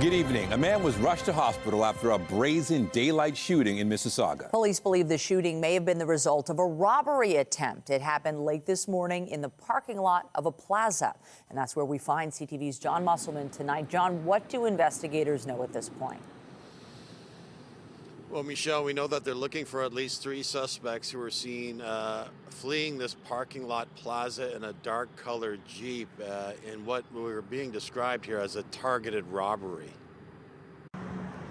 Good evening. A man was rushed to hospital after a brazen daylight shooting in Mississauga. Police believe the shooting may have been the result of a robbery attempt. It happened late this morning in the parking lot of a plaza. And that's where we find CTV's John Musselman tonight. John, what do investigators know at this point? Well, Michelle, we know that they're looking for at least 3 suspects who were seen fleeing this parking lot plaza in a dark-colored Jeep in what were being described here as a targeted robbery.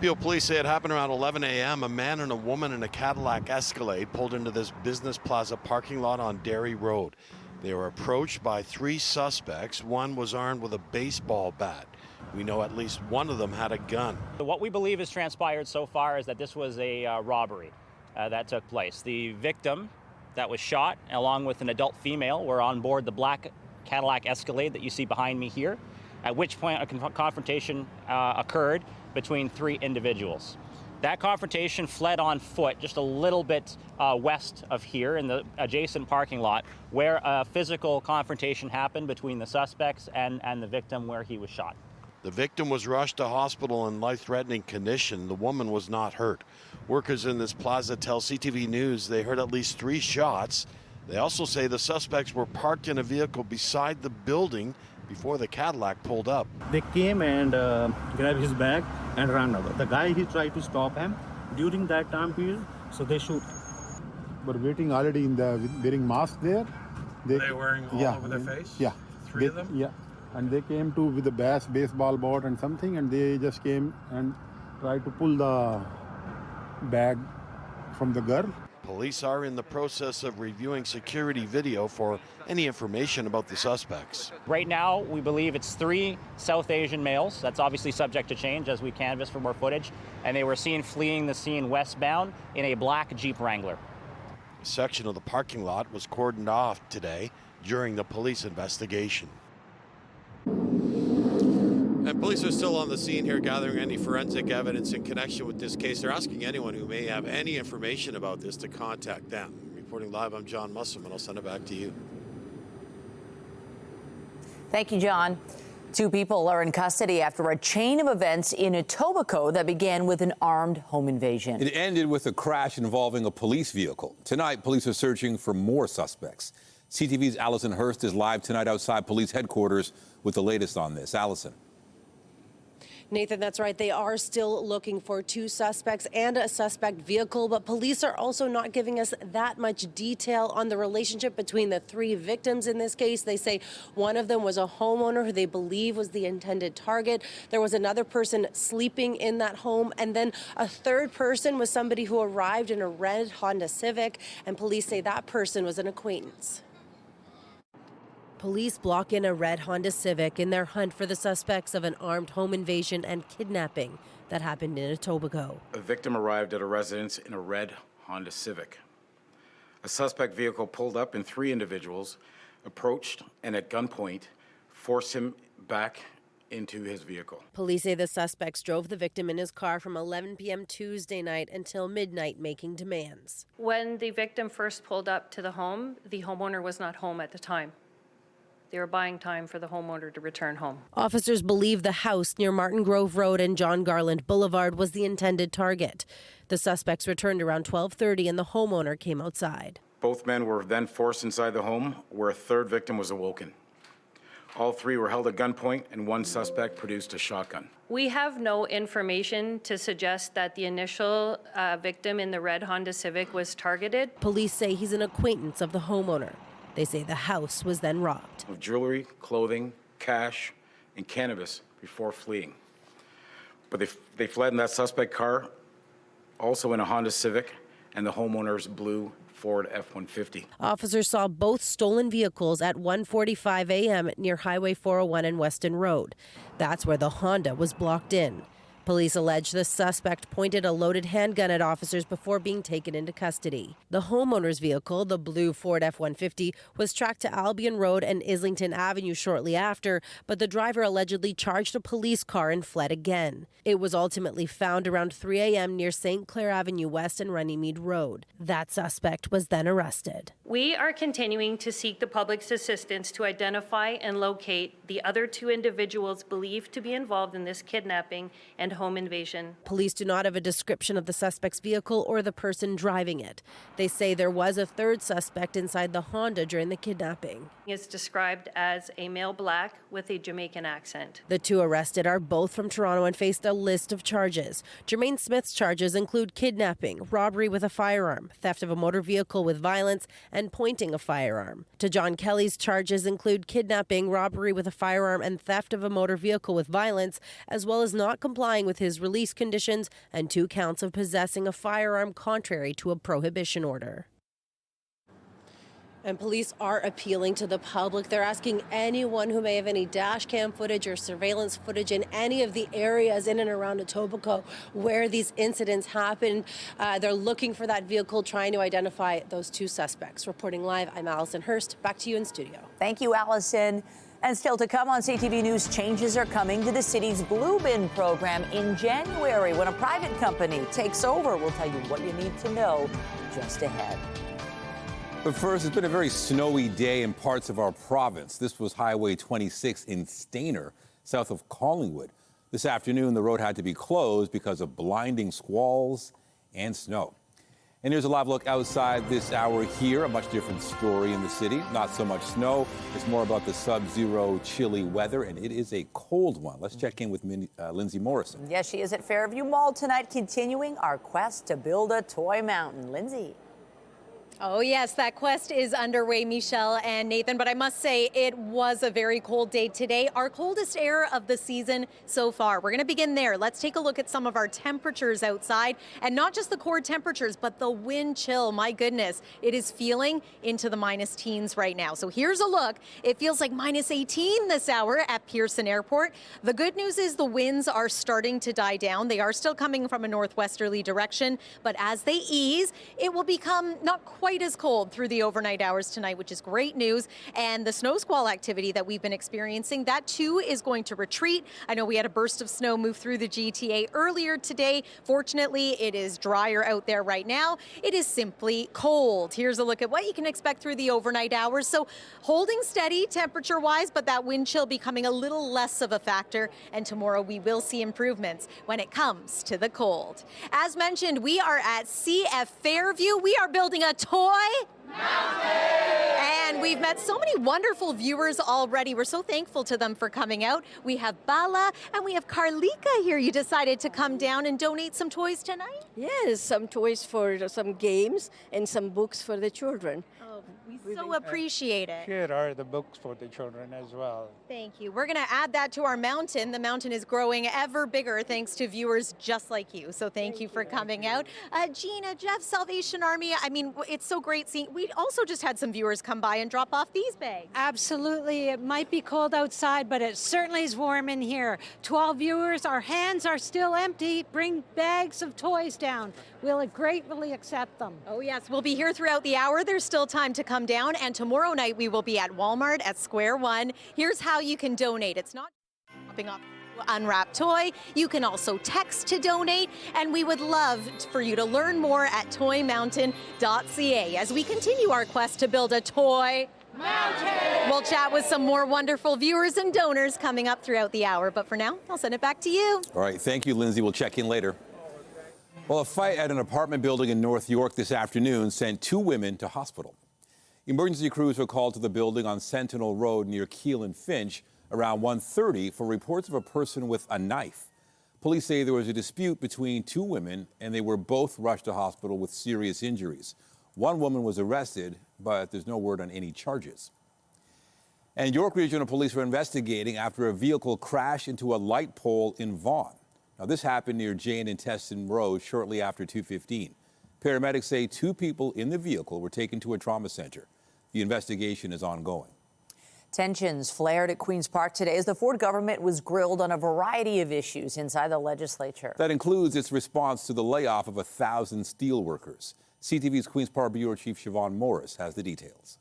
Peel police say it happened around 11 a.m. A man and a woman in a Cadillac Escalade pulled into this business plaza parking lot on Derry Road. They were approached by 3 suspects. One was armed with a baseball bat. We know at least one of them had a gun. What we believe has transpired so far is that this was a robbery that took place. The victim that was shot, along with an adult female, were on board the black Cadillac Escalade that you see behind me here, at which point a confrontation occurred between 3 individuals. That confrontation fled on foot just a little bit west of here in the adjacent parking lot, where a physical confrontation happened between the suspects and the victim where he was shot. The victim was rushed to hospital in life-threatening condition. The woman was not hurt. Workers in this plaza tell CTV News they heard at least 3 shots. They also say the suspects were parked in a vehicle beside the building before the Cadillac pulled up. They came and grabbed his bag and ran away. The guy, he tried to stop him during that time period, so they shoot him. But waiting already in the wearing mask there. They wearing all over their face? Yeah. 3 of them? Yeah. And they came to with a baseball bat and something, and they just came and tried to pull the bag from the girl. Police are in the process of reviewing security video for any information about the suspects. Right now, we believe it's 3 South Asian males. That's obviously subject to change as we canvass for more footage. And they were seen fleeing the scene westbound in a black Jeep Wrangler. A section of the parking lot was cordoned off today during the police investigation. And police are still on the scene here gathering any forensic evidence in connection with this case. They're asking anyone who may have any information about this to contact them. Reporting live, I'm John Musselman. I'll send it back to you. Thank you, John. 2 people are in custody after a chain of events in Etobicoke that began with an armed home invasion. It ended with a crash involving a police vehicle. Tonight, police are searching for more suspects. CTV's Allison Hurst is live tonight outside police headquarters with the latest on this. Allison. Nathan, that's right. They are still looking for 2 suspects and a suspect vehicle, but police are also not giving us that much detail on the relationship between the 3 victims in this case. They say one of them was a homeowner who they believe was the intended target. There was another person sleeping in that home, and then a 3rd person was somebody who arrived in a red Honda Civic, and police say that person was an acquaintance. Police block in a red Honda Civic in their hunt for the suspects of an armed home invasion and kidnapping that happened in Etobicoke. A victim arrived at a residence in a red Honda Civic. A suspect vehicle pulled up and 3 individuals approached and at gunpoint forced him back into his vehicle. Police say the suspects drove the victim in his car from 11 p.m. Tuesday night until midnight, making demands. When the victim first pulled up to the home, the homeowner was not home at the time. They were buying time for the homeowner to return home. Officers believe the house near Martin Grove Road and John Garland Boulevard was the intended target. The suspects returned around 12:30 and the homeowner came outside. Both men were then forced inside the home where a 3rd victim was awoken. All 3 were held at gunpoint and 1 suspect produced a shotgun. We have no information to suggest that the initial victim in the red Honda Civic was targeted. Police say he's an acquaintance of the homeowner. They say the house was then robbed of jewelry, clothing, cash, and cannabis before fleeing. But they fled in that suspect car, also in a Honda Civic, and the homeowner's blue Ford F-150. Officers saw both stolen vehicles at 1:45 a.m. near Highway 401 and Weston Road. That's where the Honda was blocked in. Police allege the suspect pointed a loaded handgun at officers before being taken into custody. The homeowner's vehicle, the blue Ford F-150, was tracked to Albion Road and Islington Avenue shortly after, but the driver allegedly charged a police car and fled again. It was ultimately found around 3 a.m. near St. Clair Avenue West and Runnymede Road. That suspect was then arrested. We are continuing to seek the public's assistance to identify and locate the other two individuals believed to be involved in this kidnapping and home invasion. Police do not have a description of the suspect's vehicle or the person driving it. They say there was a third suspect inside the Honda during the kidnapping. He is described as a male black with a Jamaican accent. The two arrested are both from Toronto and faced a list of charges. Jermaine Smith's charges include kidnapping, robbery with a firearm, theft of a motor vehicle with violence, and pointing a firearm. To John Kelly's charges include kidnapping, robbery with a firearm, and theft of a motor vehicle with violence, as well as not complying with his release conditions and 2 counts of possessing a firearm contrary to a prohibition order. And police are appealing to the public. They're asking anyone who may have any dash cam footage or surveillance footage in any of the areas in and around Etobicoke where these incidents happened. They're looking for that vehicle, trying to identify those 2 suspects. Reporting live, I'm Allison Hurst. Back to you in studio. Thank you, Allison. And still to come on CTV News, changes are coming to the city's Blue Bin program in January when a private company takes over. We'll tell you what you need to know just ahead. But first, it's been a very snowy day in parts of our province. This was Highway 26 in Stayner, south of Collingwood. This afternoon, the road had to be closed because of blinding squalls and snow. And here's a live look outside this hour here. A much different story in the city. Not so much snow. It's more about the sub-zero chilly weather, and it is a cold one. Let's check in with Lindsay Morrison. Yes, she is at Fairview Mall tonight, continuing our quest to build a toy mountain. Lindsay. Oh, yes, that quest is underway, Michelle and Nathan, but I must say it was a very cold day today, our coldest air of the season so far. We're going to begin there. Let's take a look at some of our temperatures outside, and not just the core temperatures, but the wind chill. My goodness, it is feeling into the minus teens right now. So here's a look. It feels like minus 18 this hour at Pearson Airport. The good news is the winds are starting to die down. They are still coming from a northwesterly direction, but as they ease, it will become not quite as cold through the overnight hours tonight, which is great news. And the snow squall activity that we've been experiencing, that too is going to retreat. I know we had a burst of snow move through the GTA earlier today. Fortunately, it is drier out there right now. It is simply cold. Here's a look at what you can expect through the overnight hours. So holding steady temperature-wise, but that wind chill becoming a little less of a factor. And tomorrow we will see improvements when it comes to the cold. As mentioned, we are at CF Fairview. We are building a toy mountain. And we've met so many wonderful viewers already. We're so thankful to them for coming out. We have Bala and we have Carlika here. You decided to come down and donate some toys tonight? Yes, some toys for some games and some books for the children. Oh, we so appreciate it. Here are the books for the children as well. Thank you. We're going to add that to our mountain. The mountain is growing ever bigger thanks to viewers just like you. So thank you for coming out. Gina, Jeff, Salvation Army, I mean, it's so great seeing. We also just had some viewers come by and drop off these bags. Absolutely. It might be cold outside, but it certainly is warm in here. 12 viewers, our hands are still empty. Bring bags of toys down. We'll gratefully accept them. Oh, yes. We'll be here throughout the hour. There's still time to come down. And tomorrow night, we will be at Walmart at Square One. Here's how you can donate. It's not dropping off unwrapped toy. You can also text to donate, and we would love for you to learn more at toymountain.ca as we continue our quest to build a toy mountain. We'll chat with some more wonderful viewers and donors coming up throughout the hour, but for now, I'll send it back to you. All right, thank you, Lindsay. We'll check in later. Well, a fight at an apartment building in North York this afternoon sent 2 women to hospital. Emergency crews were called to the building on Sentinel Road near Keele and Finch around 1:30 for reports of a person with a knife. Police say there was a dispute between 2 women, and they were both rushed to hospital with serious injuries. One woman was arrested, but there's no word on any charges. And York Regional Police were investigating after a vehicle crashed into a light pole in Vaughan. Now, this happened near Jane and Teston Road shortly after 2:15. Paramedics say 2 people in the vehicle were taken to a trauma center. The investigation is ongoing. Tensions flared at Queen's Park today as the Ford government was grilled on a variety of issues inside the legislature. That includes its response to the layoff of 1,000 steelworkers. CTV's Queen's Park Bureau Chief Siobhan Morris has the details.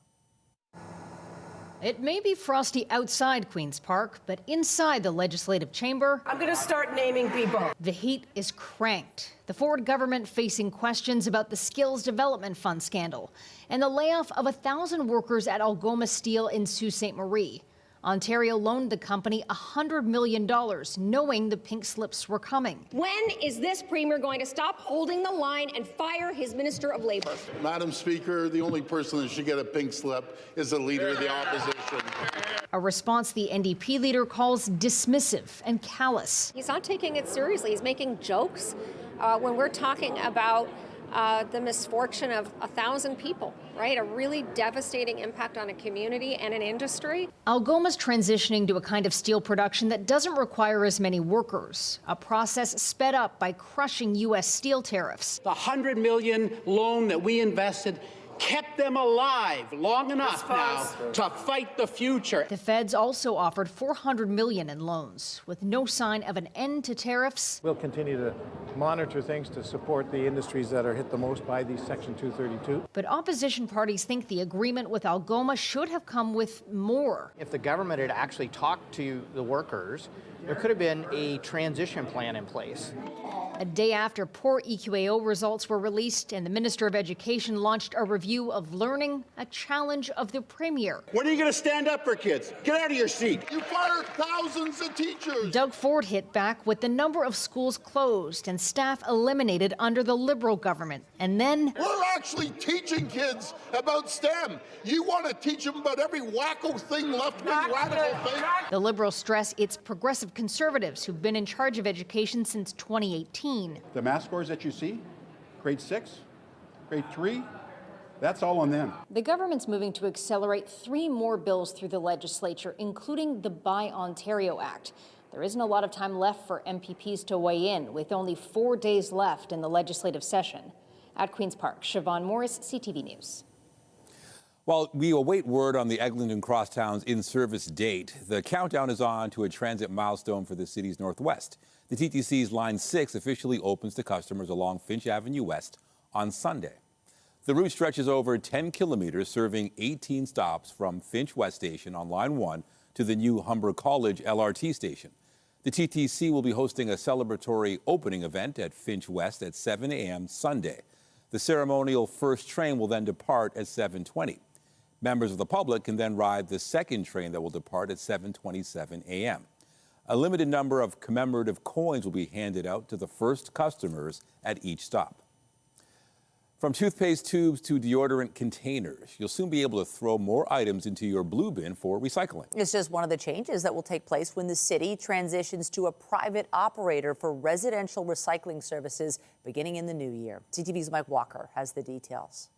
It may be frosty outside Queen's Park, but inside the legislative chamber, I'm going to start naming people. the heat is cranked. The Ford government facing questions about the Skills Development Fund scandal and the layoff of 1,000 workers at Algoma Steel in Sault Ste. Marie. Ontario loaned the company $100 million, knowing the pink slips were coming. When is this premier going to stop holding the line and fire his Minister of Labour? Madam Speaker, the only person that should get a pink slip is the Leader of the Opposition. A response the NDP leader calls dismissive and callous. He's not taking it seriously. He's making jokes when we're talking about the misfortune of 1,000 people, right? A really devastating impact on a community and an industry. Algoma's transitioning to a kind of steel production that doesn't require as many workers, a process sped up by crushing U.S. steel tariffs. The $100 million loan that we invested kept them alive long enough now to fight the future. The feds also offered $400 million in loans, with no sign of an end to tariffs. We'll continue to monitor things to support the industries that are hit the most by these Section 232. But opposition parties think the agreement with Algoma should have come with more. If the government had actually talked to the workers, there could have been a transition plan in place. A day after poor EQAO results were released and the Minister of Education launched a review of learning, a challenge of the Premier. When are you going to stand up for kids? Get out of your seat. You fired thousands of teachers. Doug Ford hit back with the number of schools closed and staff eliminated under the Liberal government. And then we're actually teaching kids about STEM. You want to teach them about every wacko thing, left-wing radical thing? The Liberals stress it's progressive Conservatives who've been in charge of education since 2018. The math scores that you see, grade 6, grade 3, that's all on them. The government's moving to accelerate 3 more bills through the legislature, including the Buy Ontario Act. There isn't a lot of time left for MPPs to weigh in, with only 4 days left in the legislative session. At Queen's Park, Siobhan Morris, CTV News. While we await word on the Eglinton Crosstown's in-service date, the countdown is on to a transit milestone for the city's northwest. The TTC's Line 6 officially opens to customers along Finch Avenue West on Sunday. The route stretches over 10 kilometers, serving 18 stops from Finch West Station on Line 1 to the new Humber College LRT station. The TTC will be hosting a celebratory opening event at Finch West at 7 a.m. Sunday. The ceremonial first train will then depart at 7:20. Members of the public can then ride the second train that will depart at 7:27 a.m. A limited number of commemorative coins will be handed out to the first customers at each stop. From toothpaste tubes to deodorant containers, you'll soon be able to throw more items into your blue bin for recycling. It's just one of the changes that will take place when the city transitions to a private operator for residential recycling services beginning in the new year. CTV's Mike Walker has the details.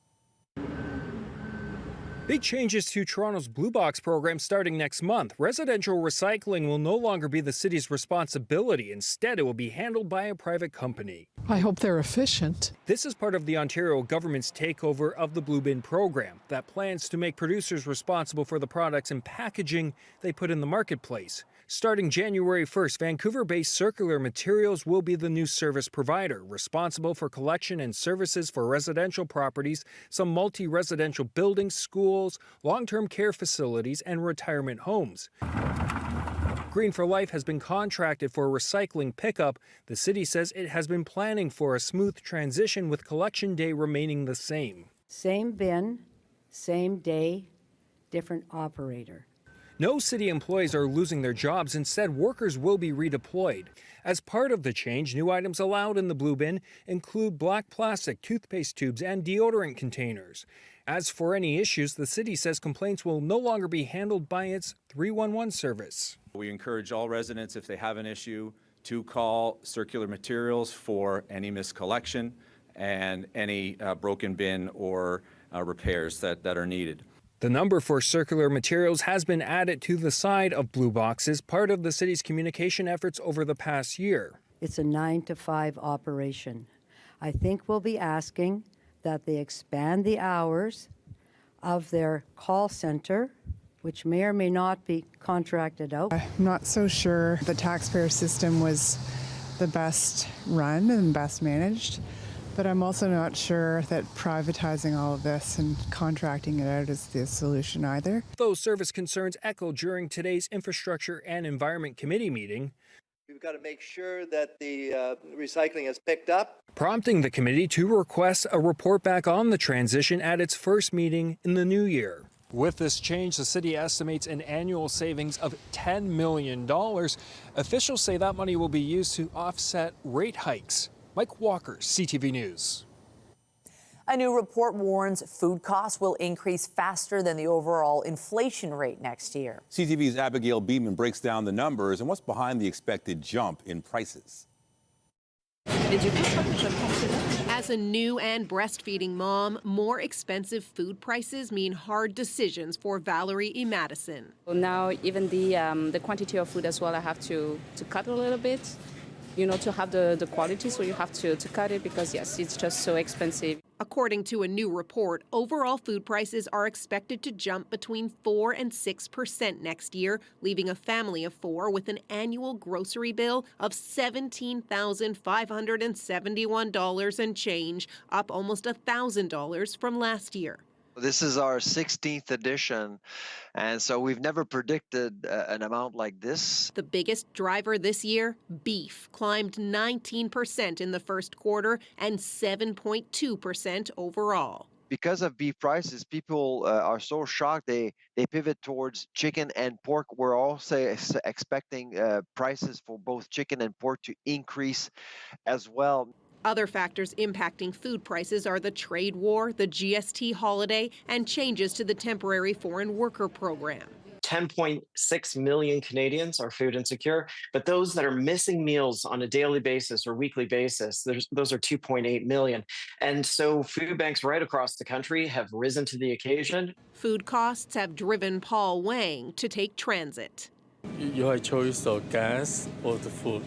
Big changes to Toronto's Blue Box program starting next month. Residential recycling will no longer be the city's responsibility. Instead, it will be handled by a private company. I hope they're efficient. This is part of the Ontario government's takeover of the Blue Bin program that plans to make producers responsible for the products and packaging they put in the marketplace. Starting January 1st, Vancouver-based Circular Materials will be the new service provider, responsible for collection and services for residential properties, some multi-residential buildings, schools, long-term care facilities, and retirement homes. Green for Life has been contracted for recycling pickup. The city says it has been planning for a smooth transition with collection day remaining the same. Same bin, same day, different operator. No city employees are losing their jobs. Instead, workers will be redeployed. As part of the change, new items allowed in the blue bin include black plastic, toothpaste tubes, and deodorant containers. As for any issues, the city says complaints will no longer be handled by its 311 service. We encourage all residents, if they have an issue, to call Circular Materials for any miscollection and any broken bin or repairs that are needed. The number for Circular Materials has been added to the side of blue boxes, part of the city's communication efforts over the past year. It's a 9 to 5 operation. I think we'll be asking that they expand the hours of their call center, which may or may not be contracted out. I'm not so sure the taxpayer system was the best run and best managed, but I'm also not sure that privatizing all of this and contracting it out is the solution either. Those service concerns echoed during today's Infrastructure and Environment Committee meeting. We've got to make sure that the recycling is picked up. Prompting the committee to request a report back on the transition at its first meeting in the new year. With this change, the city estimates an annual savings of $10 million. Officials say that money will be used to offset rate hikes. Mike Walker, CTV News. A new report warns food costs will increase faster than the overall inflation rate next year. CTV's Abigail Beeman breaks down the numbers and what's behind the expected jump in prices. As a new and breastfeeding mom, more expensive food prices mean hard decisions for Valerie E. Madison. Well, now even the quantity of food as well, I have to cut a little bit, to have the quality, so you have to cut it because, yes, it's just so expensive. According to a new report, overall food prices are expected to jump between 4 and 6% next year, leaving a family of 4 with an annual grocery bill of $17,571 and change, up almost $1,000 from last year. This is our 16th edition, and so we've never predicted an amount like this. The biggest driver this year, beef, climbed 19% in the first quarter and 7.2% overall. Because of beef prices, people are so shocked they pivot towards chicken and pork. We're also expecting prices for both chicken and pork to increase as well. Other factors impacting food prices are the trade war, the GST holiday, and changes to the temporary foreign worker program. 10.6 million Canadians are food insecure, but those that are missing meals on a daily basis or weekly basis, those are 2.8 million. And so food banks right across the country have risen to the occasion. Food costs have driven Paul Wang to take transit. Your choice of gas or the food?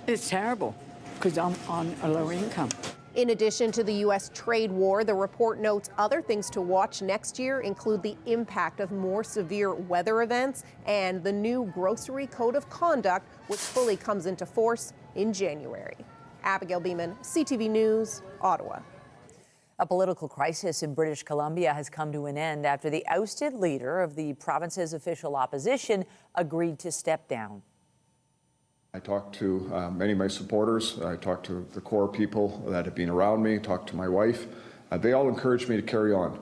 It's terrible, because I'm on a lower income. In addition to the U.S. trade war, the report notes other things to watch next year include the impact of more severe weather events and the new grocery code of conduct, which fully comes into force in January. Abigail Beeman, CTV News, Ottawa. A political crisis in British Columbia has come to an end after the ousted leader of the province's official opposition agreed to step down. I talked to many of my supporters. I talked to the core people that have been around me, talked to my wife. They all encouraged me to carry on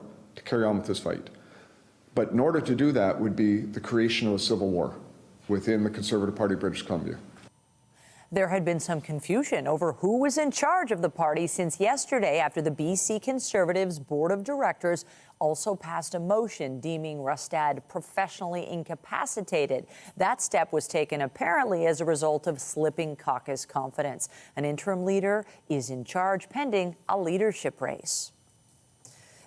with this fight. But in order to do that would be the creation of a civil war within the Conservative Party of British Columbia. There had been some confusion over who was in charge of the party since yesterday after the BC Conservatives Board of Directors also passed a motion deeming Rustad professionally incapacitated. That step was taken apparently as a result of slipping caucus confidence. An interim leader is in charge pending a leadership race.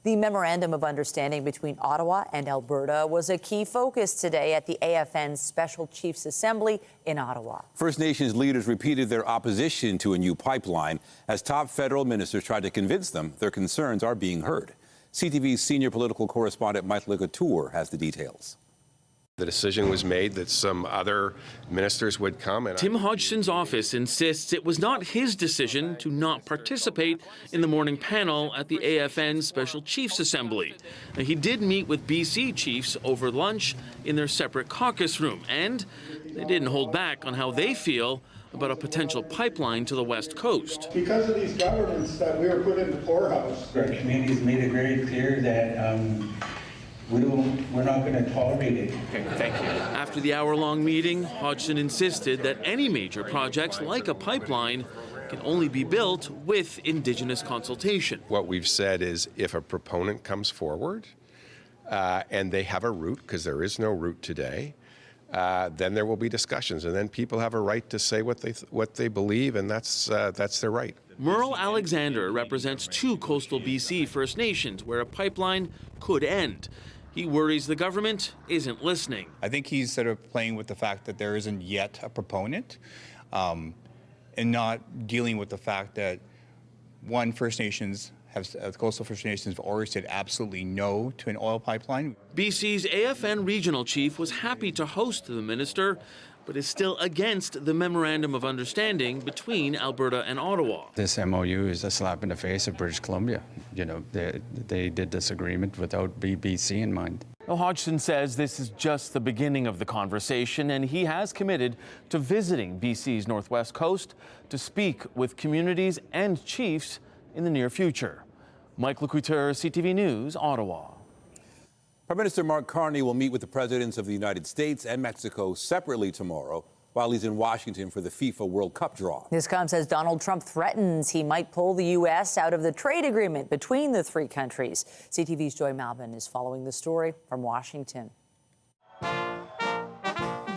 The Memorandum of Understanding between Ottawa and Alberta was a key focus today at the AFN's Special Chiefs Assembly in Ottawa. First Nations leaders repeated their opposition to a new pipeline as top federal ministers tried to convince them their concerns are being heard. CTV's senior political correspondent Mike Ligatur has the details. The decision was made that some other ministers would come. And Tim Hodgson's office insists it was not his decision to not participate in the morning panel at the AFN Special Chiefs Assembly. Now, he did meet with BC chiefs over lunch in their separate caucus room, and they didn't hold back on how they feel about a potential pipeline to the West Coast. Because of these governments that we were put in the poorhouse. Our community has made it very clear that we're not going to tolerate it. Okay, thank you. After the hour-long meeting, Hodgson insisted that any major projects like a pipeline can only be built with Indigenous consultation. What we've said is if a proponent comes forward and they have a route, because there is no route today, then there will be discussions, and then people have a right to say what they believe, and that's their right. Merle Alexander represents 2 coastal BC First Nations where a pipeline could end. He worries the government isn't listening. I think he's sort of playing with the fact that there isn't yet a proponent and not dealing with the fact that, one, First Nations the coastal First Nations have already said absolutely no to an oil pipeline. BC's AFN regional chief was happy to host the minister, but is still against the Memorandum of Understanding between Alberta and Ottawa. This MOU is a slap in the face of British Columbia. You know, they did this agreement without BC in mind. Well, Hodgson says this is just the beginning of the conversation, and he has committed to visiting BC's northwest coast to speak with communities and chiefs in the near future. Mike Lecouteur, CTV News, Ottawa. Prime Minister Mark Carney will meet with the presidents of the United States and Mexico separately tomorrow while he's in Washington for the FIFA World Cup draw. This comes as Donald Trump threatens he might pull the U.S. out of the trade agreement between the three countries. CTV's Joy Malbin is following the story from Washington.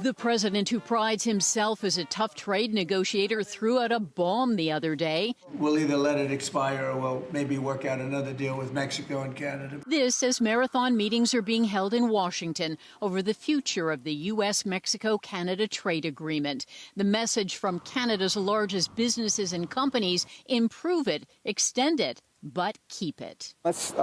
The president, who prides himself as a tough trade negotiator, threw out a bomb the other day. We'll either let it expire or we'll maybe work out another deal with Mexico and Canada. This as marathon meetings are being held in Washington over the future of the U.S.-Mexico-Canada trade agreement. The message from Canada's largest businesses and companies: improve it, extend it, but keep it. Let's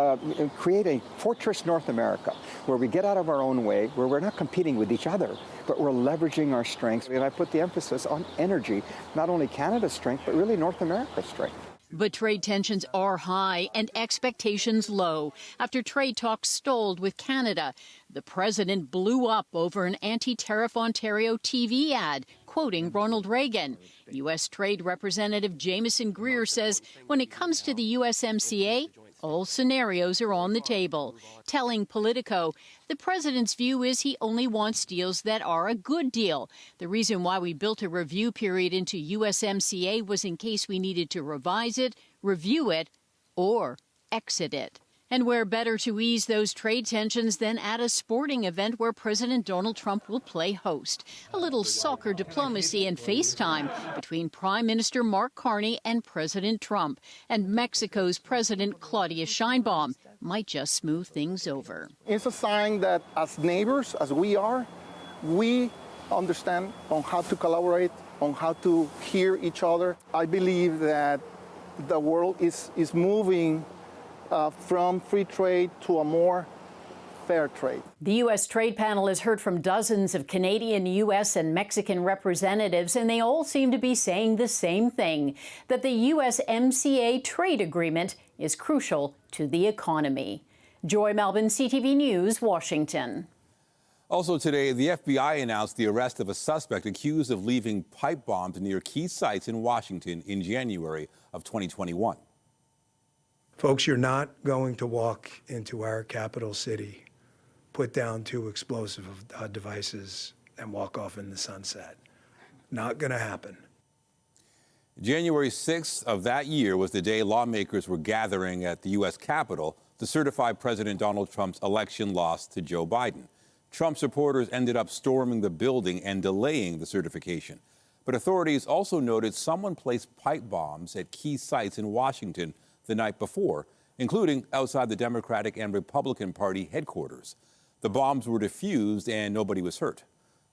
create a fortress North America where we get out of our own way, where we're not competing with each other, but we're leveraging our strengths. And I put the emphasis on energy, not only Canada's strength, but really North America's strength. But trade tensions are high and expectations low after trade talks stalled with Canada. The president blew up over an anti-tariff Ontario TV ad, quoting Ronald Reagan. U.S. Trade Representative Jameson Greer says when it comes to the USMCA, all scenarios are on the table. Telling Politico, the president's view is he only wants deals that are a good deal. The reason why we built a review period into USMCA was in case we needed to revise it, review it, or exit it. And where better to ease those trade tensions than at a sporting event where President Donald Trump will play host. A little soccer diplomacy and FaceTime between Prime Minister Mark Carney and President Trump. And Mexico's President Claudia Sheinbaum might just smooth things over. It's a sign that as neighbors, as we are, we understand on how to collaborate, on how to hear each other. I believe that the world is moving from free trade to a more fair trade. The U.S. Trade Panel has heard from dozens of Canadian, U.S. and Mexican representatives, and they all seem to be saying the same thing, that the USMCA trade agreement is crucial to the economy. Joy Malbin, CTV News, Washington. Also today, the FBI announced the arrest of a suspect accused of leaving pipe bombs near key sites in Washington in January of 2021. Folks, you're not going to walk into our capital city, put down 2 explosive devices, and walk off in the sunset. Not going to happen. January 6th of that year was the day lawmakers were gathering at the U.S. Capitol to certify President Donald Trump's election loss to Joe Biden. Trump supporters ended up storming the building and delaying the certification. But authorities also noted someone placed pipe bombs at key sites in Washington the night before, including outside the Democratic and Republican Party headquarters. The bombs were defused and nobody was hurt.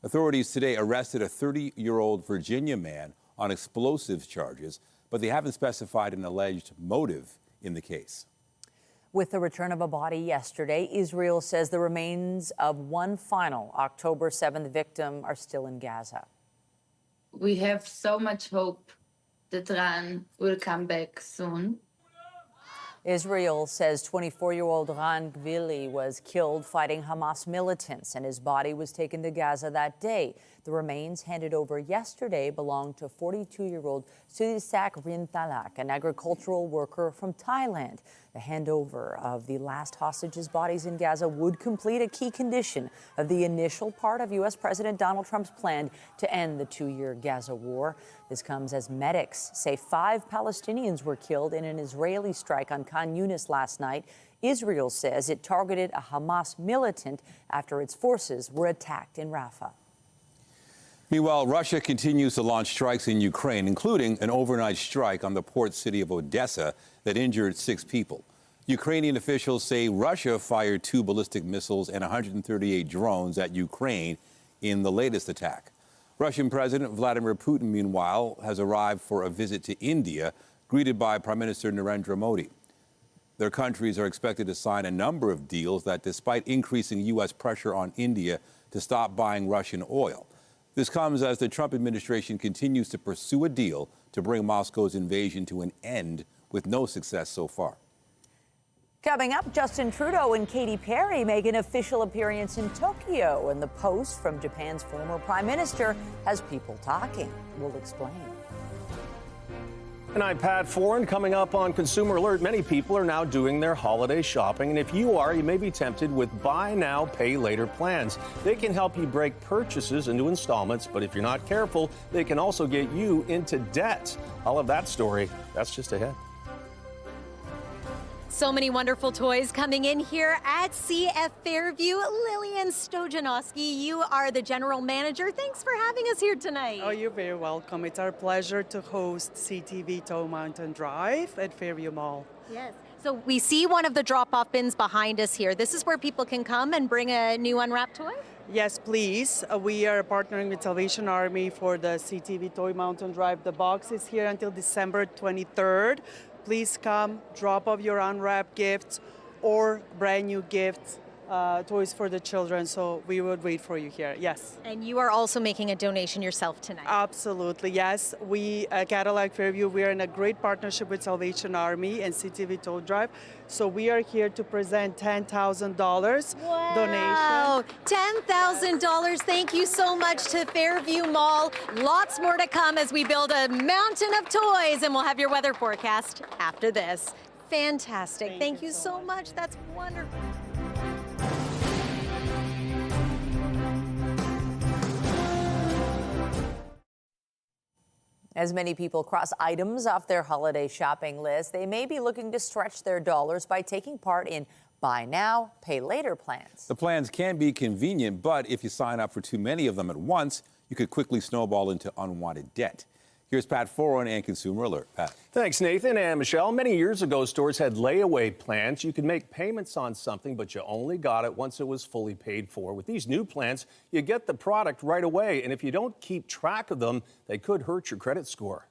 Authorities today arrested a 30-year-old Virginia man on explosives charges, but they haven't specified an alleged motive in the case. With the return of a body yesterday, Israel says the remains of one final October 7th victim are still in Gaza. We have so much hope that Ran will come back soon. Israel says 24-year-old Ran Gvili was killed fighting Hamas militants, and his body was taken to Gaza that day. The remains handed over yesterday belonged to 42-year-old Sudisak Rintalak, an agricultural worker from Thailand. The handover of the last hostages' bodies in Gaza would complete a key condition of the initial part of U.S. President Donald Trump's plan to end the 2-year Gaza war. This comes as medics say 5 Palestinians were killed in an Israeli strike on Khan Yunis last night. Israel says it targeted a Hamas militant after its forces were attacked in Rafah. Meanwhile, Russia continues to launch strikes in Ukraine, including an overnight strike on the port city of Odessa that injured 6 people. Ukrainian officials say Russia fired 2 ballistic missiles and 138 drones at Ukraine in the latest attack. Russian President Vladimir Putin, meanwhile, has arrived for a visit to India, greeted by Prime Minister Narendra Modi. Their countries are expected to sign a number of deals that, despite increasing U.S. pressure on India to stop buying Russian oil. This comes as the Trump administration continues to pursue a deal to bring Moscow's invasion to an end, with no success so far. Coming up, Justin Trudeau and Katy Perry make an official appearance in Tokyo, and the post from Japan's former prime minister has people talking. We'll explain. And I'm Pat Foran. Coming up on Consumer Alert, many people are now doing their holiday shopping. And if you are, you may be tempted with buy now, pay later plans. They can help you break purchases into installments, but if you're not careful, they can also get you into debt. All of that story, that's just ahead. So many wonderful toys coming in here at CF Fairview. Lillian Stojanowski, you are the general manager. Thanks for having us here tonight. Oh, you're very welcome. It's our pleasure to host CTV Tow Mountain Drive at Fairview Mall. Yes. So we see one of the drop-off bins behind us here. This is where people can come and bring a new unwrapped toy? Yes, please. We are partnering with Salvation Army for the CTV Toy Mountain Drive. The box is here until December 23rd. Please come, drop off your unwrapped gifts or brand new gifts, toys for the children. So we would wait for you here. Yes. And you are also making a donation yourself tonight. Absolutely, yes. We, Cadillac Fairview, we are in a great partnership with Salvation Army and CTV Tow Drive. So we are here to present $10,000 donation. $10,000. Thank you so much to Fairview Mall. Lots more to come as we build a mountain of toys, and we'll have your weather forecast after this. Fantastic. Thank you so much. That's wonderful. As many people cross items off their holiday shopping list, they may be looking to stretch their dollars by taking part in buy now, pay later plans. The plans can be convenient, but if you sign up for too many of them at once, you could quickly snowball into unwanted debt. Here's Pat Foran and Consumer Alert. Pat. Thanks, Nathan and Michelle. Many years ago, stores had layaway plans. You could make payments on something, but you only got it once it was fully paid for. With these new plans, you get the product right away, and if you don't keep track of them, they could hurt your credit score.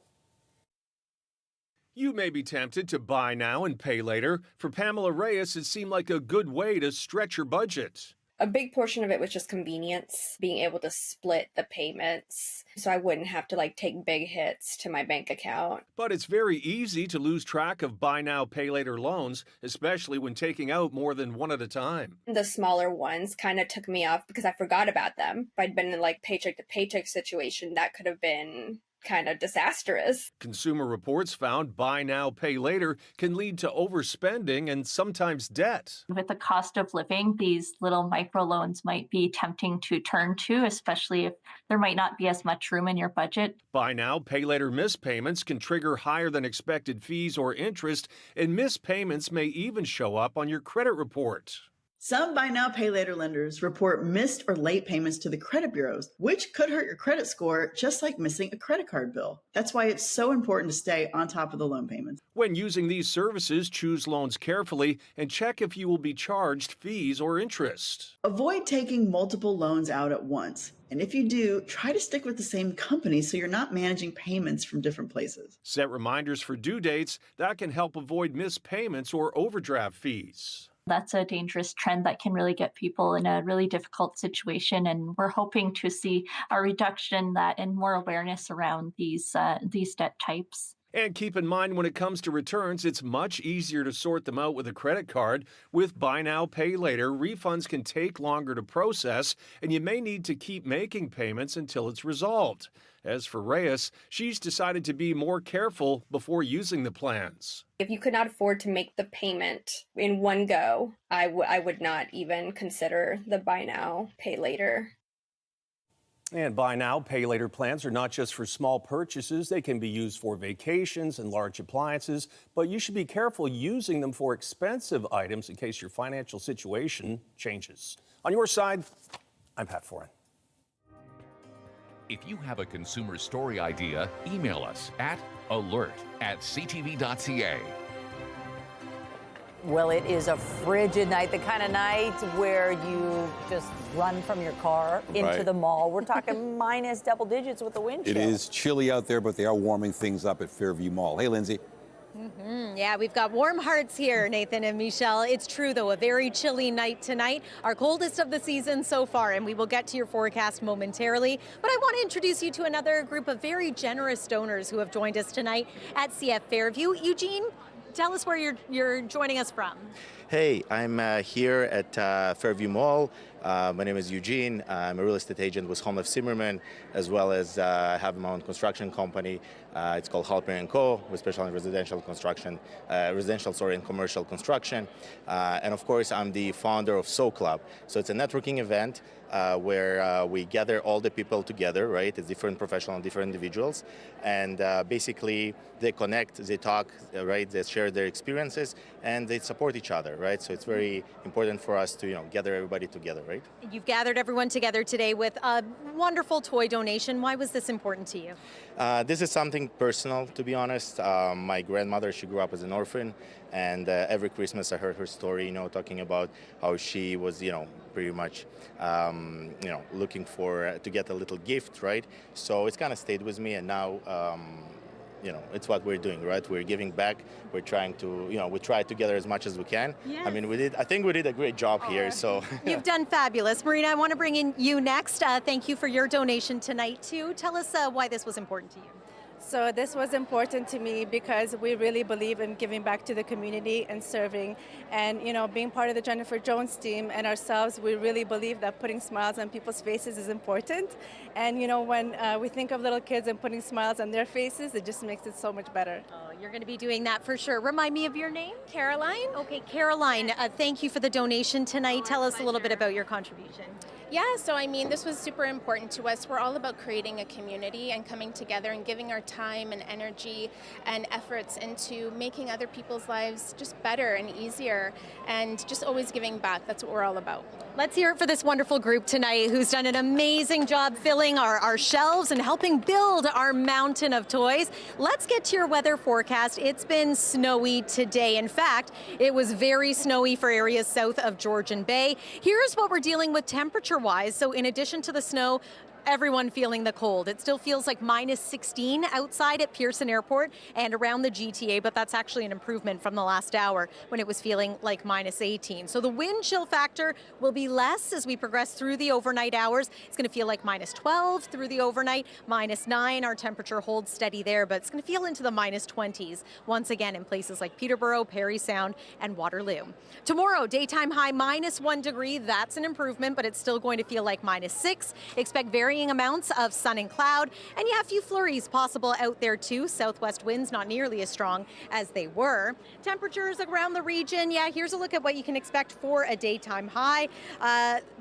You may be tempted to buy now and pay later. For Pamela Reyes, it seemed like a good way to stretch your budget. A big portion of it was just convenience, being able to split the payments so I wouldn't have to take big hits to my bank account. But it's very easy to lose track of buy now, pay later loans, especially when taking out more than one at a time. The smaller ones kind of took me off because I forgot about them. If I'd been in paycheck to paycheck situation, that could have been kind of disastrous. Consumer Reports found buy now, pay later can lead to overspending and sometimes debt. With the cost of living, these little microloans might be tempting to turn to, especially if there might not be as much room in your budget. Buy now, pay later missed payments can trigger higher than expected fees or interest, and missed payments may even show up on your credit report. Some buy now, pay later lenders report missed or late payments to the credit bureaus, which could hurt your credit score, just like missing a credit card bill. That's why it's so important to stay on top of the loan payments. When using these services, choose loans carefully and check if you will be charged fees or interest. Avoid taking multiple loans out at once. And if you do, try to stick with the same company so you're not managing payments from different places. Set reminders for due dates. That can help avoid missed payments or overdraft fees. That's a dangerous trend that can really get people in a really difficult situation, and we're hoping to see a reduction in that and more awareness around these debt types. And keep in mind, when it comes to returns, it's much easier to sort them out with a credit card. With buy now, pay later, refunds can take longer to process, and you may need to keep making payments until it's resolved. As for Reyes, she's decided to be more careful before using the plans. If you could not afford to make the payment in one go, I would not even consider the buy now, pay later. And buy now, pay later plans are not just for small purchases. They can be used for vacations and large appliances, but you should be careful using them for expensive items in case your financial situation changes. On your side, I'm Pat Foran. If you have a consumer story idea, email us at alert@ctv.ca. Well, it is a frigid night, the kind of night where you just run from your car into the mall. We're talking minus double digits with the wind chill. It is chilly out there, but they are warming things up at Fairview Mall. Hey, Lindsay. Yeah, we've got warm hearts here, Nathan and Michelle. It's true, though, a very chilly night tonight, our coldest of the season so far, and we will get to your forecast momentarily. But I want to introduce you to another group of very generous donors who have joined us tonight at CF Fairview. Eugene, tell us where you're joining us from. Hey, I'm here at Fairview Mall. My name is Eugene. I'm a real estate agent with Home Life Zimmerman, as well as have my own construction company. It's called Halper & Co. We specialize in residential construction, and commercial construction. And of course, I'm the founder of So Club. So it's a networking event where we gather all the people together, right? It's different professionals, different individuals. And basically, they connect, they talk, right? They share their experiences, and they support each other, right? So it's very important for us to, gather everybody together, right? You've gathered everyone together today with a wonderful toy donation. Why was this important to you? This is something personal, to be honest. My grandmother, she grew up as an orphan, and every Christmas I heard her story, talking about how she was, pretty much, looking to get a little gift, right? So it's kind of stayed with me, and now, it's what we're doing, right? We're giving back. We're trying to, we try together as much as we can. Yes. I mean, I think we did a great job here, so. You've done fabulous. Marina, I want to bring in you next. Thank you for your donation tonight, too. Tell us why this was important to you. So this was important to me because we really believe in giving back to the community and serving. And, being part of the Jennifer Jones team and ourselves, we really believe that putting smiles on people's faces is important. And, when we think of little kids and putting smiles on their faces, it just makes it so much better. Oh, you're going to be doing that for sure. Remind me of your name? Caroline. Okay, Caroline, thank you for the donation tonight. Tell us a little bit about your contribution. Yeah, so this was super important to us. We're all about creating a community and coming together and giving our time and energy and efforts into making other people's lives just better and easier and just always giving back. That's what we're all about. Let's hear it for this wonderful group tonight who's done an amazing job filling our shelves and helping build our mountain of toys. Let's get to your weather forecast. It's been snowy today. In fact, it was very snowy for areas south of Georgian Bay. Here's what we're dealing with temperature-wise. So in addition to the snow, everyone feeling the cold. It still feels like minus 16 outside at Pearson Airport and around the GTA, but that's actually an improvement from the last hour when it was feeling like minus 18. So the wind chill factor will be less as we progress through the overnight hours. It's going to feel like minus 12 through the overnight, minus 9. Our temperature holds steady there, but it's going to feel into the minus 20s once again in places like Peterborough, Parry Sound, and Waterloo. Tomorrow, daytime high minus 1 degree. That's an improvement, but it's still going to feel like minus 6. Expect varying amounts of sun and cloud, and a few flurries possible out there too. Southwest winds not nearly as strong as they were. Temperatures around the region, here's a look at what you can expect for a daytime high.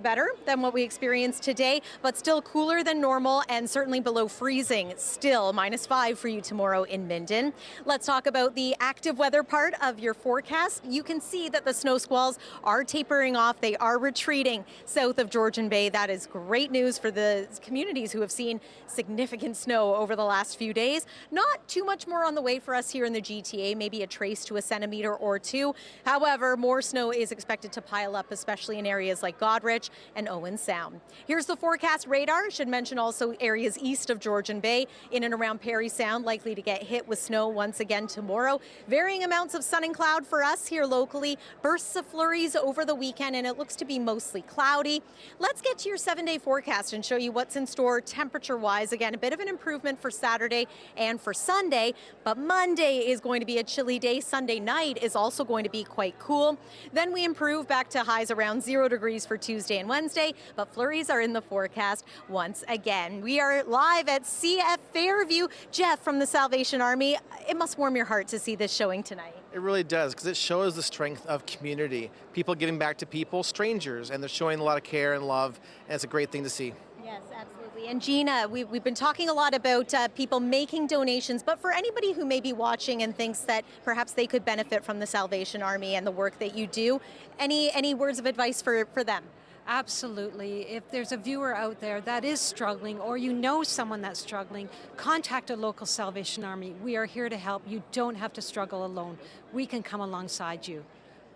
Better than what we experienced today, but still cooler than normal and certainly below freezing. Still minus 5 for you tomorrow in Minden. Let's talk about the active weather part of your forecast. You can see that the snow squalls are tapering off. They are retreating south of Georgian Bay. That is great news for the communities who have seen significant snow over the last few days. Not too much more on the way for us here in the GTA, maybe a trace to a centimeter or two. However, more snow is expected to pile up, especially in areas like Goderich and Owen Sound. Here's the forecast radar. Should mention also areas east of Georgian Bay, in and around Parry Sound, likely to get hit with snow once again tomorrow. Varying amounts of sun and cloud for us here locally. Bursts of flurries over the weekend, and it looks to be mostly cloudy. Let's get to your 7-day forecast and show you what's in store temperature-wise. Again, a bit of an improvement for Saturday and for Sunday, but Monday is going to be a chilly day. Sunday night is also going to be quite cool. Then we improve back to highs around 0 degrees for Tuesday and Wednesday, but flurries are in the forecast once again. We are live at CF Fairview. Jeff from the Salvation Army, it must warm your heart to see this showing tonight. It really does, because it shows the strength of community. People giving back to people, strangers, and they're showing a lot of care and love, and it's a great thing to see. Yes, absolutely. And Gina, we've been talking a lot about people making donations, but for anybody who may be watching and thinks that perhaps they could benefit from the Salvation Army and the work that you do, any words of advice for them? Absolutely. If there's a viewer out there that is struggling, or you know someone that's struggling, contact a local Salvation Army. We are here to help. You don't have to struggle alone. We can come alongside you.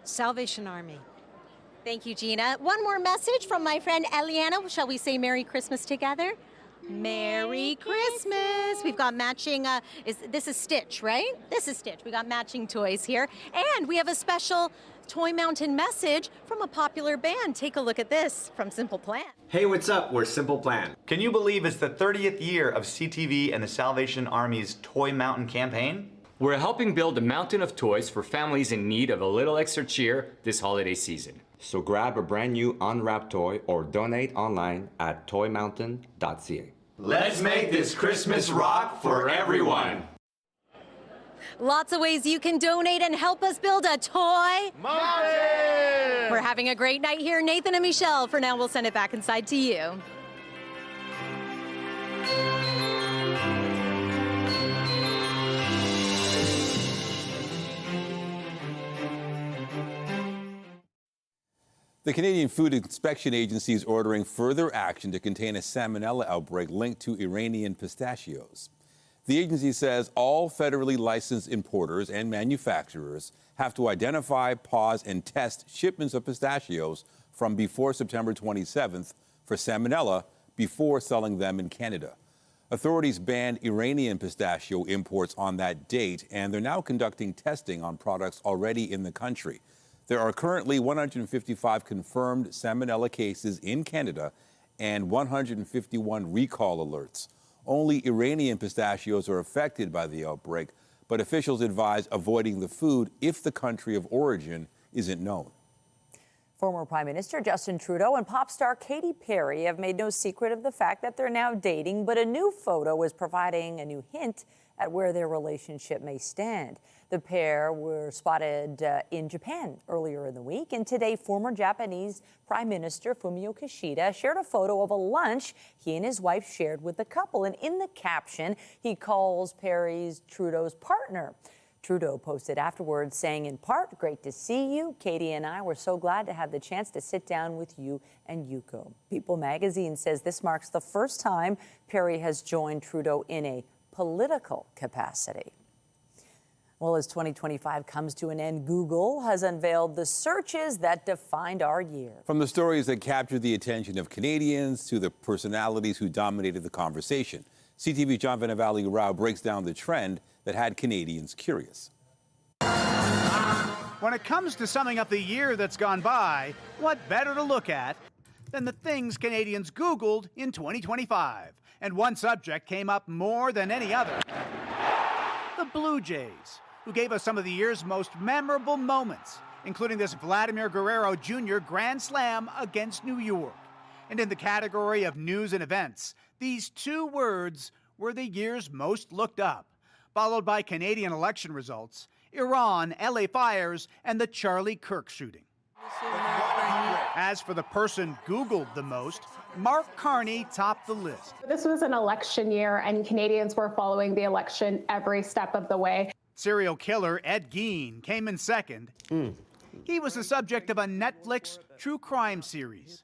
Salvation Army. Thank you, Gina. One more message from my friend Eliana. Shall we say Merry Christmas together? Merry Christmas. We've got matching, this is Stitch, right? This is Stitch. We got matching toys here. And we have a special Toy Mountain message from a popular band. Take a look at this from Simple Plan. Hey, what's up? We're Simple Plan. Can you believe it's the 30th year of CTV and the Salvation Army's Toy Mountain campaign? We're helping build a mountain of toys for families in need of a little extra cheer this holiday season. So grab a brand new unwrapped toy or donate online at toymountain.ca. Let's make this Christmas rock for everyone. Lots of ways you can donate and help us build a toy mountain. We're having a great night here, Nathan and Michelle. For now, we'll send it back inside to you. The Canadian Food Inspection Agency is ordering further action to contain a Salmonella outbreak linked to Iranian pistachios. The agency says all federally licensed importers and manufacturers have to identify, pause, and test shipments of pistachios from before September 27th for Salmonella before selling them in Canada. Authorities banned Iranian pistachio imports on that date, and they're now conducting testing on products already in the country. There are currently 155 confirmed Salmonella cases in Canada and 151 recall alerts. Only Iranian pistachios are affected by the outbreak, but officials advise avoiding the food if the country of origin isn't known. Former Prime Minister Justin Trudeau and pop star Katy Perry have made no secret of the fact that they're now dating, but a new photo is providing a new hint at where their relationship may stand. The pair were spotted in Japan earlier in the week, and today former Japanese Prime Minister Fumio Kishida shared a photo of a lunch he and his wife shared with the couple, and in the caption, he calls Perry's Trudeau's partner. Trudeau posted afterwards saying, in part, "Great to see you. Katie and I were so glad to have the chance to sit down with you and Yuko." People magazine says this marks the first time Perry has joined Trudeau in a political capacity. Well, as 2025 comes to an end, Google has unveiled the searches that defined our year. From the stories that captured the attention of Canadians to the personalities who dominated the conversation, CTV's John Vanavali-Rao breaks down the trend that had Canadians curious. When it comes to summing up the year that's gone by, what better to look at than the things Canadians Googled in 2025? And one subject came up more than any other: the Blue Jays, who gave us some of the year's most memorable moments, including this Vladimir Guerrero Jr. Grand Slam against New York. And in the category of news and events, these two words were the year's most looked up, followed by Canadian election results, Iran, LA fires, and the Charlie Kirk shooting. As for the person Googled the most, Mark Carney topped the list. This was an election year, and Canadians were following the election every step of the way. Serial killer Ed Gein came in second. He was the subject of a Netflix true crime series.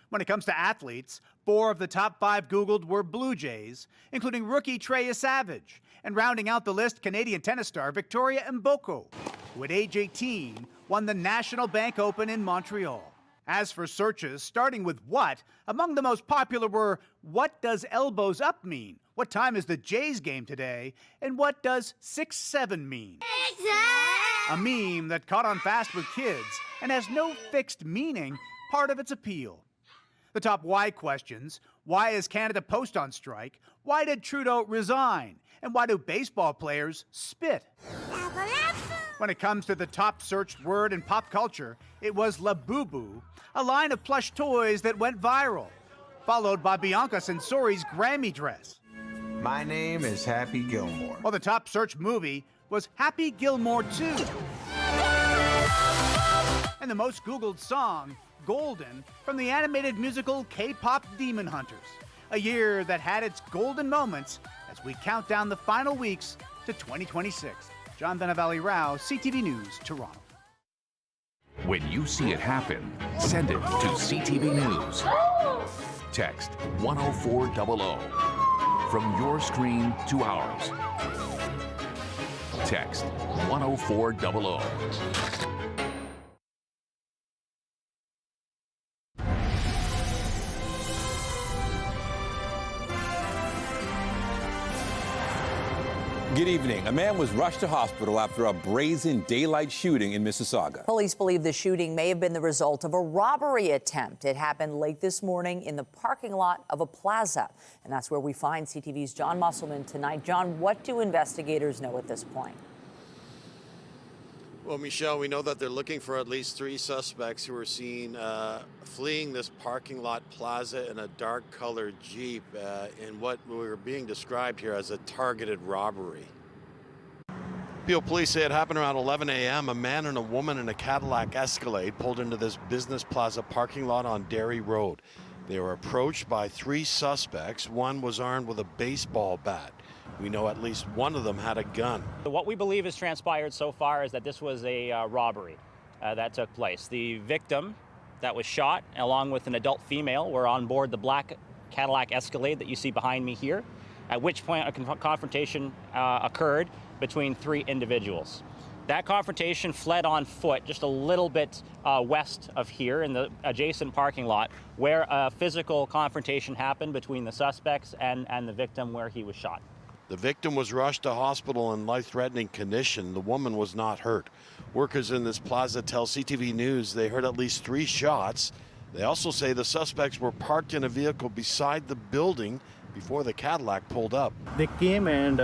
When it comes to athletes, 4 of the top 5 Googled were Blue Jays, including rookie Treya Savage, and rounding out the list, Canadian tennis star Victoria Mboko, who at age 18 won the National Bank Open in Montreal. As for searches, starting with what, among the most popular were, what does elbows up mean? What time is the Jays game today? And what does 6-7 mean? A meme that caught on fast with kids and has no fixed meaning, part of its appeal. The top why questions: why is Canada Post on strike? Why did Trudeau resign? And why do baseball players spit? When it comes to the top searched word in pop culture, it was La Boo Boo, a line of plush toys that went viral, followed by Bianca Censori's Grammy dress. My name is Happy Gilmore. Well, the top searched movie was Happy Gilmore 2. And the most Googled song, Golden, from the animated musical K-pop Demon Hunters. A year that had its golden moments as we count down the final weeks to 2026. John Vanavali-Rao, CTV News, Toronto. When you see it happen, send it to CTV News. Text 10400. From your screen to ours. Text 10400. Good evening. A man was rushed to hospital after a brazen daylight shooting in Mississauga. Police believe the shooting may have been the result of a robbery attempt. It happened late this morning in the parking lot of a plaza. And that's where we find CTV's John Musselman tonight. John, what do investigators know at this point? Well, Michelle, we know that they're looking for at least 3 suspects who were seen fleeing this parking lot plaza in a dark-colored Jeep in what we were being described here as a targeted robbery. Peel police say it happened around 11 a.m. A man and a woman in a Cadillac Escalade pulled into this business plaza parking lot on Derry Road. They were approached by 3 suspects. One was armed with a baseball bat. We know at least one of them had a gun. What we believe has transpired so far is that this was a robbery that took place. The victim that was shot, along with an adult female, were on board the black Cadillac Escalade that you see behind me here, at which point a confrontation occurred between 3 individuals. That confrontation fled on foot just a little bit west of here in the adjacent parking lot, where a physical confrontation happened between the suspects and the victim, where he was shot. The victim was rushed to hospital in life-threatening condition. The woman was not hurt. Workers in this plaza tell CTV News they heard at least 3 shots. They also say the suspects were parked in a vehicle beside the building before the Cadillac pulled up. They came and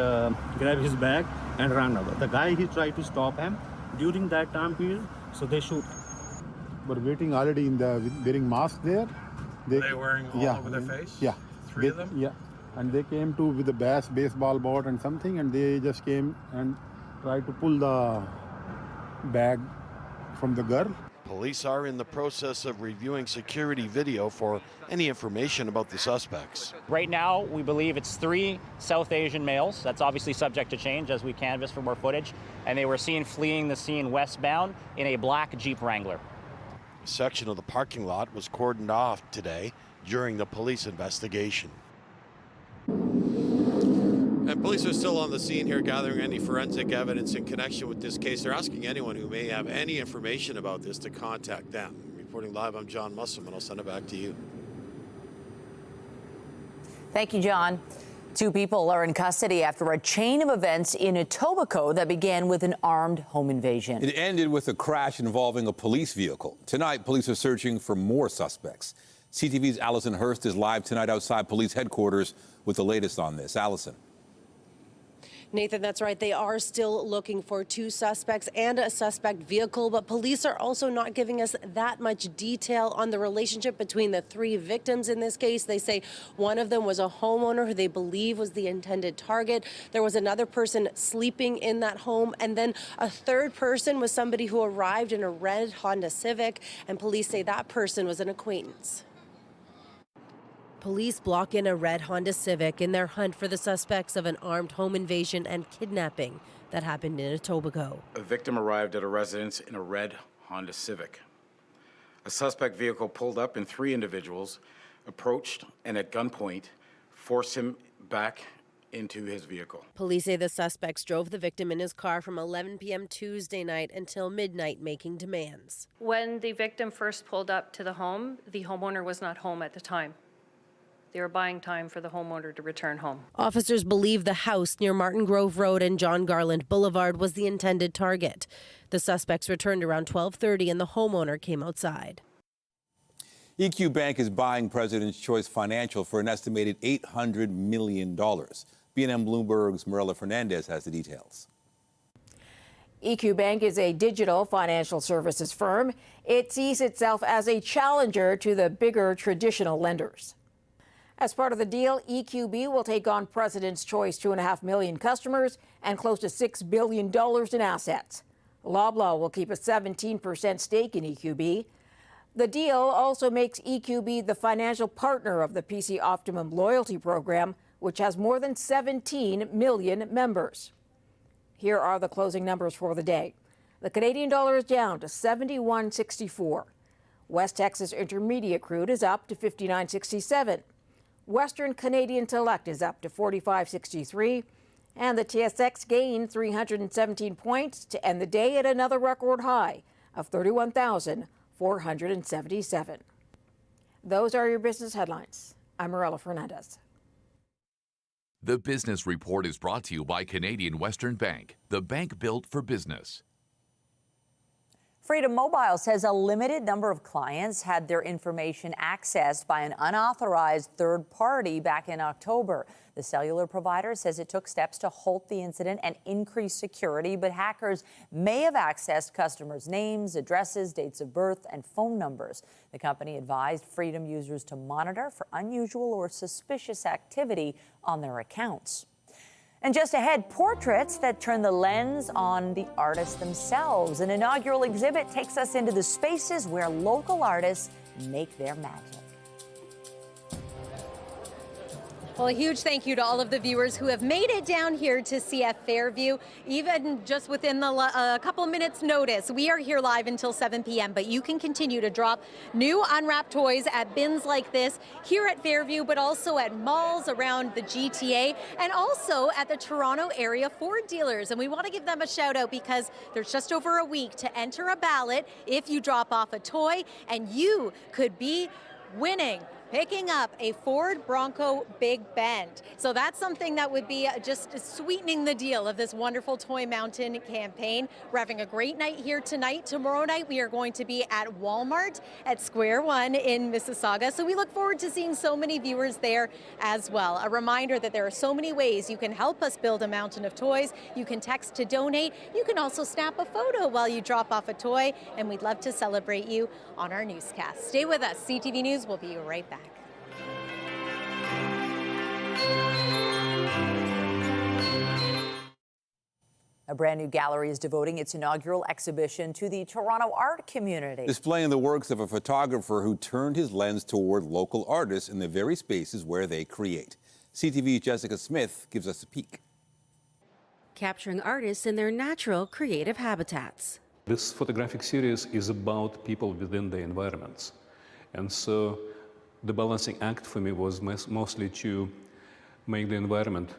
grabbed his bag and ran away. The guy, he tried to stop him during that time period, so they shoot him. But waiting already in the wearing mask there. Were they wearing all over their face? Yeah. 3 of them? Yeah. And they came to with a baseball bat and something, and they just came and tried to pull the bag from the girl. Police are in the process of reviewing security video for any information about the suspects. Right now, we believe it's 3 South Asian males. That's obviously subject to change as we canvass for more footage. And they were seen fleeing the scene westbound in a black Jeep Wrangler. A section of the parking lot was cordoned off today during the police investigation. And police are still on the scene here gathering any forensic evidence in connection with this case. They're asking anyone who may have any information about this to contact them. Reporting live, I'm John Musselman. I'll send it back to you. Thank you, John. 2 people are in custody after a chain of events in Etobicoke that began with an armed home invasion. It ended with a crash involving a police vehicle. Tonight, police are searching for more suspects. CTV's Allison Hurst is live tonight outside police headquarters with the latest on this. Allison. Nathan, that's right. They are still looking for 2 suspects and a suspect vehicle, but police are also not giving us that much detail on the relationship between the 3 victims in this case. They say one of them was a homeowner who they believe was the intended target. There was another person sleeping in that home, and then a 3rd person was somebody who arrived in a red Honda Civic, and police say that person was an acquaintance. Police block in a red Honda Civic in their hunt for the suspects of an armed home invasion and kidnapping that happened in Etobicoke. A victim arrived at a residence in a red Honda Civic. A suspect vehicle pulled up and 3 individuals approached and at gunpoint forced him back into his vehicle. Police say the suspects drove the victim in his car from 11 p.m. Tuesday night until midnight, making demands. When the victim first pulled up to the home, the homeowner was not home at the time. They were buying time for the homeowner to return home. Officers believe the house near Martin Grove Road and John Garland Boulevard was the intended target. The suspects returned around 12:30 and the homeowner came outside. EQ Bank is buying President's Choice Financial for an estimated $800 million. BNN Bloomberg's Marilla Fernandez has the details. EQ Bank is a digital financial services firm. It sees itself as a challenger to the bigger traditional lenders. As part of the deal, EQB will take on President's Choice 2.5 million customers and close to $6 billion in assets. Loblaw will keep a 17% stake in EQB. The deal also makes EQB the financial partner of the PC Optimum loyalty program, which has more than 17 million members. Here are the closing numbers for the day. The Canadian dollar is down to 71.64. West Texas Intermediate crude is up to 59.67. Western Canadian Select is up to 45.63, and the TSX gained 317 points to end the day at another record high of 31,477. Those are your business headlines. I'm Marilla Fernandez. The Business Report is brought to you by Canadian Western Bank, the bank built for business. Freedom Mobile says a limited number of clients had their information accessed by an unauthorized third party back in October. The cellular provider says it took steps to halt the incident and increase security, but hackers may have accessed customers' names, addresses, dates of birth, and phone numbers. The company advised Freedom users to monitor for unusual or suspicious activity on their accounts. And just ahead, portraits that turn the lens on the artists themselves. An inaugural exhibit takes us into the spaces where local artists make their magic. Well, a huge thank you to all of the viewers who have made it down here to CF Fairview, even just within the couple minutes notice. We are here live until 7 p.m., but you can continue to drop new unwrapped toys at bins like this here at Fairview, but also at malls around the GTA and also at the Toronto area Ford dealers. And we want to give them a shout out because there's just over a week to enter a ballot if you drop off a toy, and you could be winning, picking up a Ford Bronco Big Bend. So that's something that would be just sweetening the deal of this wonderful Toy Mountain campaign. We're having a great night here tonight. Tomorrow night we are going to be at Walmart at Square One in Mississauga. So we look forward to seeing so many viewers there as well. A reminder that there are so many ways you can help us build a mountain of toys. You can text to donate. You can also snap a photo while you drop off a toy, and we'd love to celebrate you on our newscast. Stay with us. CTV News will be right back. A brand new gallery is devoting its inaugural exhibition to the Toronto art community. Displaying the works of a photographer who turned his lens toward local artists in the very spaces where they create. CTV's Jessica Smith gives us a peek. Capturing artists in their natural creative habitats. This photographic series is about people within their environments. And so the balancing act for me was mostly to make the environment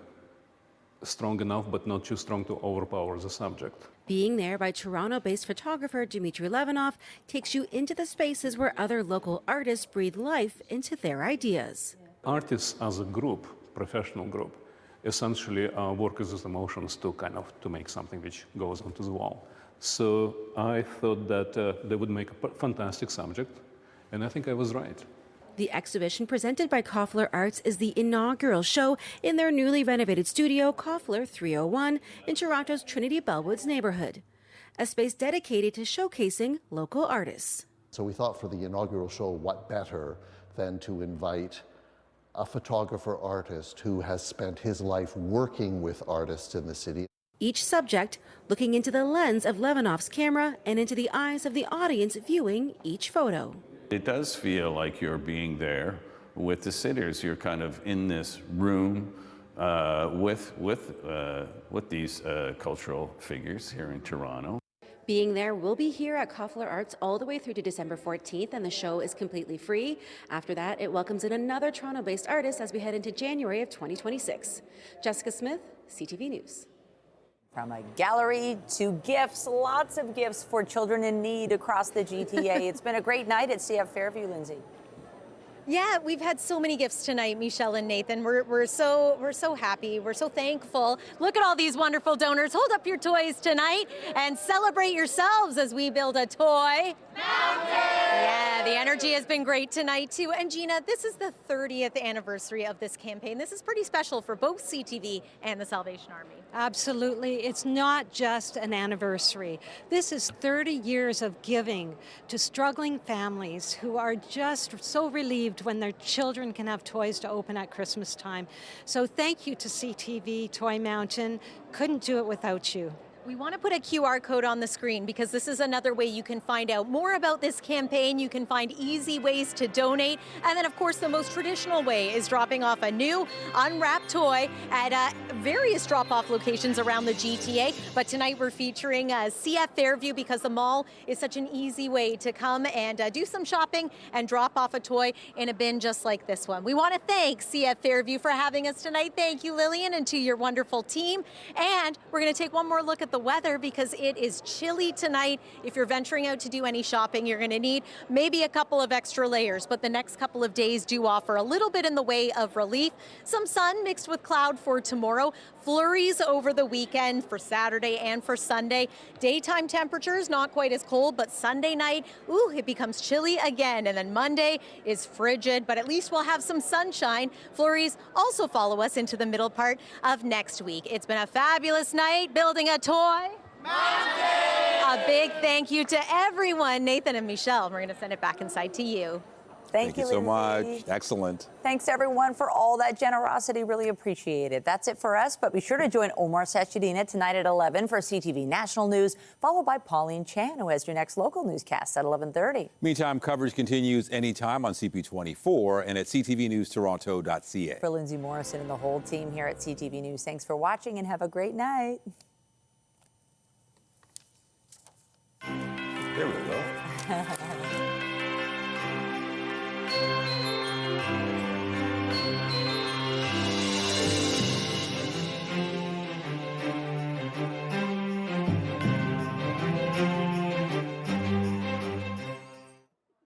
strong enough, but not too strong to overpower the subject. Being There by Toronto-based photographer Dmitry Levinov takes you into the spaces where other local artists breathe life into their ideas. Artists as a group, professional group, essentially work as emotions to make something which goes onto the wall. So I thought that they would make a fantastic subject, and I think I was right. The exhibition presented by Koffler Arts is the inaugural show in their newly renovated studio, Koffler 301, in Toronto's Trinity Bellwoods neighborhood, a space dedicated to showcasing local artists. So we thought for the inaugural show, what better than to invite a photographer artist who has spent his life working with artists in the city. Each subject looking into the lens of Levinov's camera and into the eyes of the audience viewing each photo. It does feel like you're being there with the sitters. You're kind of in this room with these cultural figures here in Toronto. Being There will be here at Koffler Arts all the way through to December 14th, and the show is completely free. After that, it welcomes in another Toronto-based artist as we head into January of 2026. Jessica Smith, CTV News. From a gallery to gifts, lots of gifts for children in need across the GTA. It's been a great night at CF Fairview, Lindsay. Yeah, we've had so many gifts tonight, Michelle and Nathan. We're so happy. We're so thankful. Look at all these wonderful donors. Hold up your toys tonight and celebrate yourselves as we build a toy mountain. Yeah, the energy has been great tonight too. And Gina, this is the 30th anniversary of this campaign. This is pretty special for both CTV and the Salvation Army. Absolutely. It's not just an anniversary. This is 30 years of giving to struggling families who are just so relieved when their children can have toys to open at Christmas time. So thank you to CTV, Toy Mountain. Couldn't do it without you. We want to put a QR code on the screen because this is another way you can find out more about this campaign. You can find easy ways to donate. And then, of course, the most traditional way is dropping off a new unwrapped toy at various drop-off locations around the GTA. But tonight we're featuring CF Fairview because the mall is such an easy way to come and do some shopping and drop off a toy in a bin just like this one. We want to thank CF Fairview for having us tonight. Thank you, Lillian, and to your wonderful team. And we're going to take one more look at the the weather because it is chilly tonight. If you're venturing out to do any shopping, you're going to need maybe a couple of extra layers, but the next couple of days do offer a little bit in the way of relief. Some sun mixed with cloud for tomorrow. Flurries over the weekend for Saturday and for Sunday. Daytime temperatures not quite as cold, but Sunday night, ooh, it becomes chilly again. And then Monday is frigid, but at least we'll have some sunshine. Flurries also follow us into the middle part of next week. It's been a fabulous night building a toy mountain. A big thank you to everyone. Nathan and Michelle, we're going to send it back inside to you. Thank you so much. Lindsay. Excellent. Thanks, everyone, for all that generosity. Really appreciate it. That's it for us, but be sure to join Omar Sachedina tonight at 11 for CTV National News, followed by Pauline Chan, who has your next local newscast at 11:30. Meantime, coverage continues anytime on CP24 and at ctvnewstoronto.ca. For Lindsay Morrison and the whole team here at CTV News, thanks for watching and have a great night. There we go.